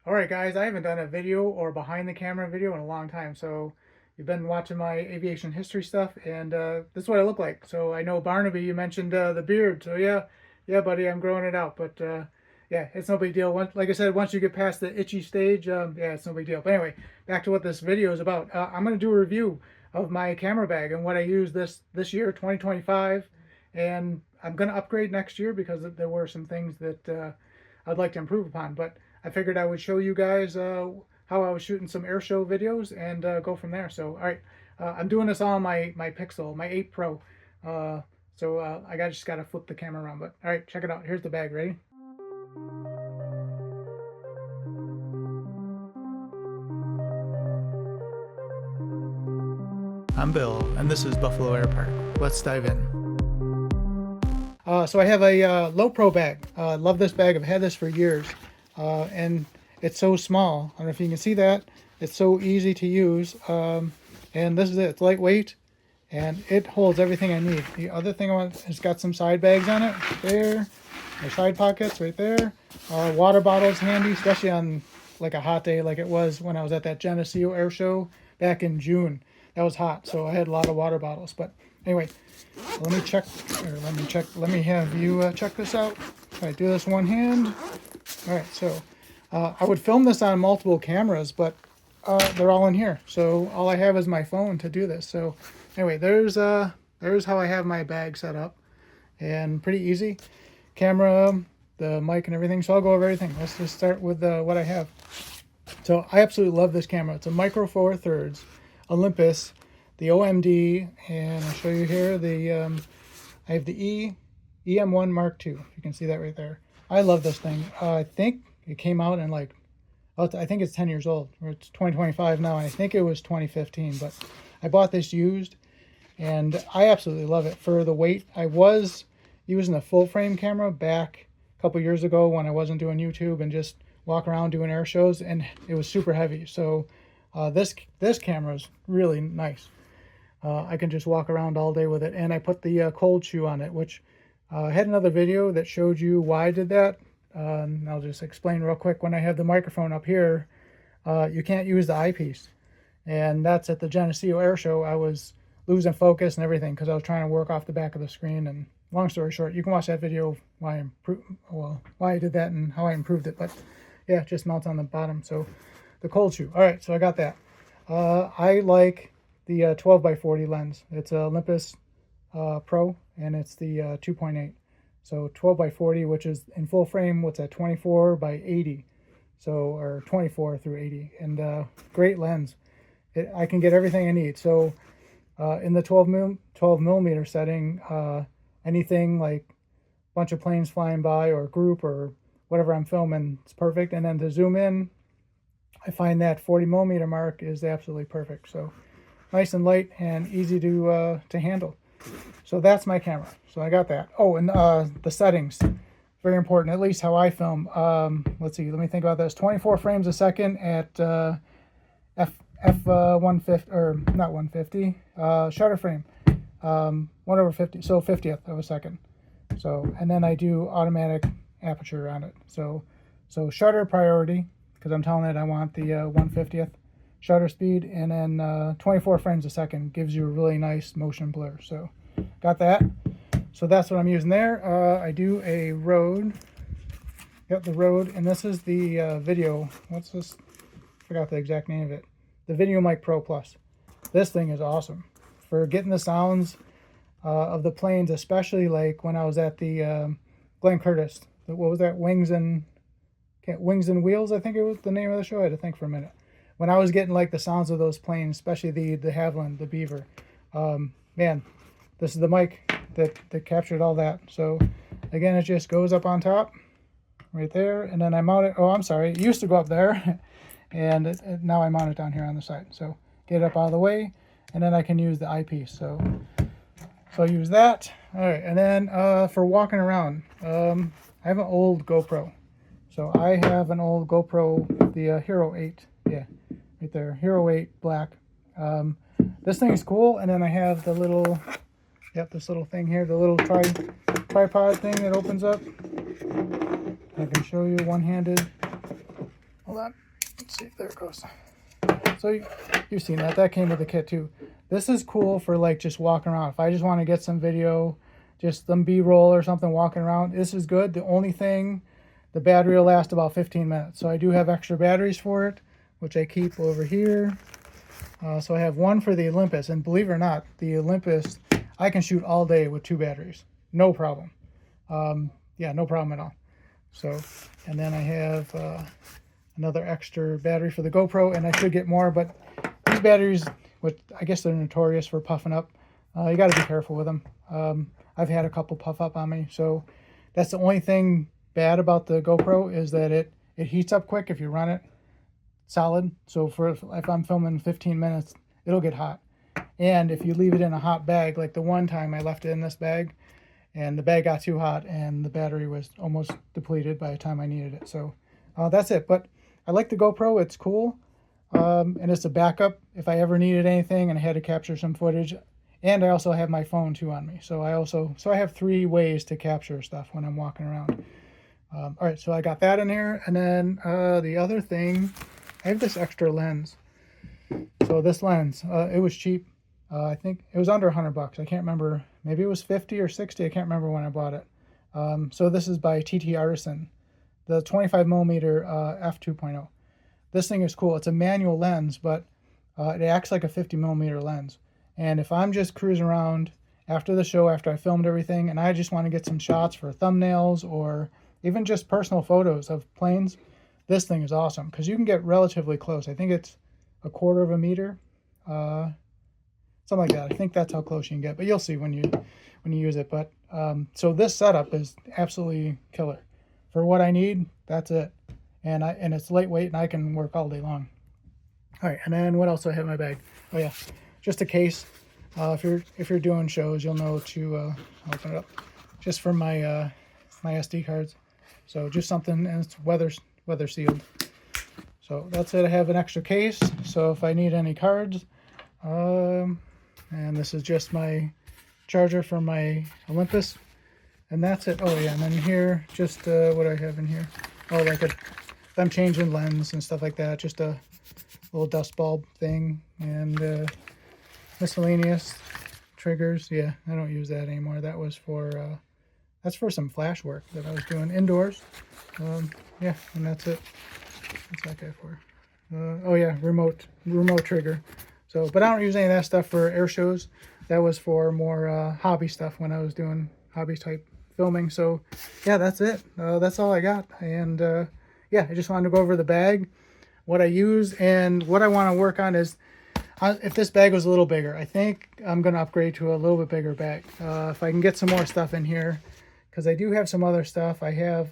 Alright guys, I haven't done a video or behind the camera video in a long time, so you've been watching my aviation history stuff, and this is what I look like. So I know Barnaby, you mentioned the beard, so yeah buddy, I'm growing it out, but yeah, it's no big deal. Like I said, once you get past the itchy stage, yeah, it's no big deal. But anyway, back to what this video is about. I'm going to do a review of my camera bag and what I use this year, 2025, and I'm going to upgrade next year because there were some things that I'd like to improve upon, but I figured I would show you guys how I was shooting some airshow videos and go from there. So, all right, I'm doing this on my Pixel, my 8 Pro. I just got to flip the camera around. But all right, check it out. Here's the bag. Ready? I'm Bill, and this is Buffalo Air Park. Let's dive in. So I have a Lowepro bag. Love this bag. I've had this for years. And it's so small. I don't know if you can see that. It's so easy to use. And this is it. It's lightweight and it holds everything I need. The other thing I want, it's got some side bags on it there. Or side pockets right there. Water bottles handy, especially on like a hot day like it was when I was at that Geneseo air show back in June. That was hot, so I had a lot of water bottles. But anyway, let me have you check this out. If I do this one hand. All right, so I would film this on multiple cameras, but they're all in here. So all I have is my phone to do this. So anyway, there's how I have my bag set up, and pretty easy. Camera, the mic, and everything. So I'll go over everything. Let's just start with what I have. So I absolutely love this camera. It's a Micro Four Thirds Olympus, the OMD, and I'll show you here the I have the EM1 Mark II. You can see that right there. I love this thing. I think it came out in like, I think it's 10 years old. Or it's 2025 now. And I think it was 2015. But I bought this used, and I absolutely love it. For the weight, I was using a full frame camera back a couple years ago when I wasn't doing YouTube and just walk around doing air shows, and it was super heavy. So this camera is really nice. I can just walk around all day with it, and I put the cold shoe on it, which I had another video that showed you why I did that. I'll just explain real quick. When I have the microphone up here, you can't use the eyepiece, and that's at the Geneseo air show. I was losing focus and everything because I was trying to work off the back of the screen. And long story short, you can watch that video why I did that and how I improved it. But yeah, it just mounts on the bottom. So the cold shoe. All right, so I got that. I like the 12x40 lens. It's a Olympus Pro, and it's the 2.8. So 12x40, which is in full frame, what's that, 24x80. So, or 24 through 80. And great lens. I can get everything I need. So in the 12 millimeter setting, anything like a bunch of planes flying by or a group or whatever I'm filming, it's perfect. And then to zoom in, I find that 40 millimeter mark is absolutely perfect. So nice and light and easy to handle. So that's my camera. So I got that. Oh, and the settings, very important, at least how I film. Let's see, let me think about this. 24 frames a second at f150, or not 150, shutter frame, 1/50, so 50th of a second. So, and then I do automatic aperture on it. So shutter priority, because I'm telling it I want the 1/50th shutter speed, and then 24 frames a second gives you a really nice motion blur. So got that. So that's what I'm using there. I do a Rode. Got the Rode, and this is the video. What's this? Forgot the exact name of it. The VideoMic Pro Plus. This thing is awesome for getting the sounds of the planes, especially like when I was at the Glenn Curtis. What was that? Wings and Wheels, I think it was the name of the show. I had to think for a minute. When I was getting like the sounds of those planes, especially the Havilland, the Beaver, man, this is the mic that captured all that. So again, it just goes up on top right there, and then I mount it. Oh, I'm sorry, it used to go up there, and now I mount it down here on the side. So get it up out of the way, and then I can use the eyepiece. So I use that. All right, and then for walking around, I have an old GoPro. So I have an old GoPro, the Hero 8. Yeah, right there, Hero 8 black. This thing is cool, and then I have the little, this little thing here, the little tripod thing that opens up. I can show you one-handed. hold on. Let's see, there it goes. So you've seen that. That came with the kit too. This is cool for like just walking around. If I just want to get some video, just some B-roll or something walking around, this is good. The only thing, the battery will last about 15 minutes. So I do have extra batteries for it, which I keep over here. So I have one for the Olympus, and believe it or not, the Olympus, I can shoot all day with 2 batteries. No problem. Yeah, no problem at all. So, and then I have another extra battery for the GoPro, and I should get more, but these batteries, which I guess they're notorious for puffing up, you got to be careful with them. I've had a couple puff up on me, so that's the only thing bad about the GoPro, is that it heats up quick if you run it solid. So if I'm filming 15 minutes, it'll get hot. And if you leave it in a hot bag, like the one time I left it in this bag, and the bag got too hot and the battery was almost depleted by the time I needed it. So that's it. But I like the GoPro. It's cool. And it's a backup if I ever needed anything and I had to capture some footage. And I also have my phone too on me. So I have 3 ways to capture stuff when I'm walking around. All right, so I got that in here. And then the other thing, I have this extra lens. So this lens, it was cheap. I think it was under $100. I can't remember. Maybe it was 50 or 60. I can't remember when I bought it. So this is by TTArtisan, the 25mm f2.0. This thing is cool. It's a manual lens, but it acts like a 50mm lens. And if I'm just cruising around after the show, after I filmed everything, and I just want to get some shots for thumbnails or even just personal photos of planes, this thing is awesome because you can get relatively close. I think it's 1/4 meter. Something like that. I think that's how close you can get, but you'll see when you use it. But so this setup is absolutely killer for what I need. That's it, and it's lightweight and I can work all day long. All right, and then what else do I have in my bag? Oh yeah, just a case. If you're doing shows, you'll know to open it up. Just for my my SD cards. So just something, and it's weather sealed. So that's it. I have an extra case, so if I need any cards. And this is just my charger for my Olympus, and that's it. Oh yeah, and then here, just what I have in here. Oh, like if I'm changing lens and stuff like that, just a little dust bulb thing, and miscellaneous triggers. Yeah, I don't use that anymore. That was for that's for some flash work that I was doing indoors. Yeah, and that's it. What's that guy for? Oh yeah, remote trigger. So, but I don't use any of that stuff for air shows. That was for more hobby stuff when I was doing hobby type filming. So yeah, that's it. That's all I got. And yeah, I just wanted to go over the bag, what I use, and what I want to work on is if this bag was a little bigger. I think I'm going to upgrade to a little bit bigger bag. If I can get some more stuff in here, because I do have some other stuff. I have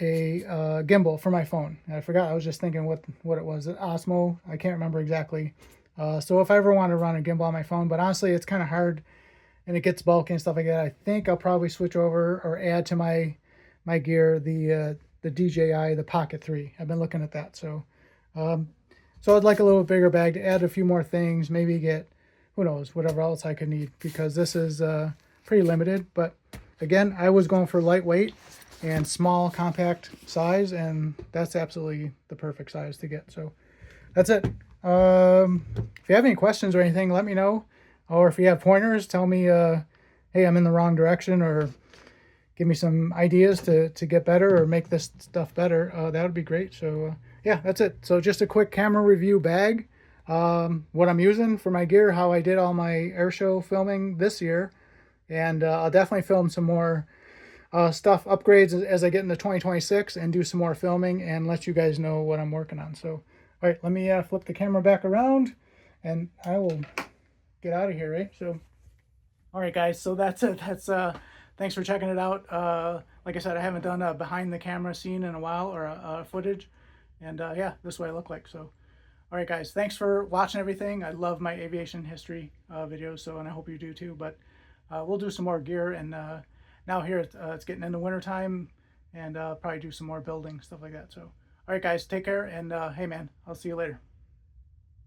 a gimbal for my phone. And I forgot. I was just thinking what it was. Osmo. I can't remember exactly. So if I ever want to run a gimbal on my phone, but honestly, it's kind of hard, and it gets bulky and stuff like that. I think I'll probably switch over or add to my gear the DJI, the Pocket 3. I've been looking at that. So so I'd like a little bigger bag to add a few more things. Maybe get, who knows, whatever else I could need, because this is pretty limited. But again, I was going for lightweight and small compact size, and that's absolutely the perfect size to get. So that's it. If you have any questions or anything, let me know, or if you have pointers, tell me hey, I'm in the wrong direction, or give me some ideas to get better or make this stuff better. That would be great. So yeah, that's it. So just a quick camera review bag, what I'm using for my gear, how I did all my airshow filming this year, and I'll definitely film some more stuff, upgrades as I get into 2026, and do some more filming and let you guys know what I'm working on. So, all right, let me flip the camera back around, and I will get out of here, right? So, all right, guys, so that's it. Thanks for checking it out. Like I said, I haven't done a behind the camera scene in a while, or footage, and yeah, this is what I look like. So, all right, guys, thanks for watching everything. I love my aviation history videos, so, and I hope you do too. But we'll do some more gear, and now here it's getting into winter time, and probably do some more building, stuff like that. So all right, guys, take care, and hey man, I'll see you later.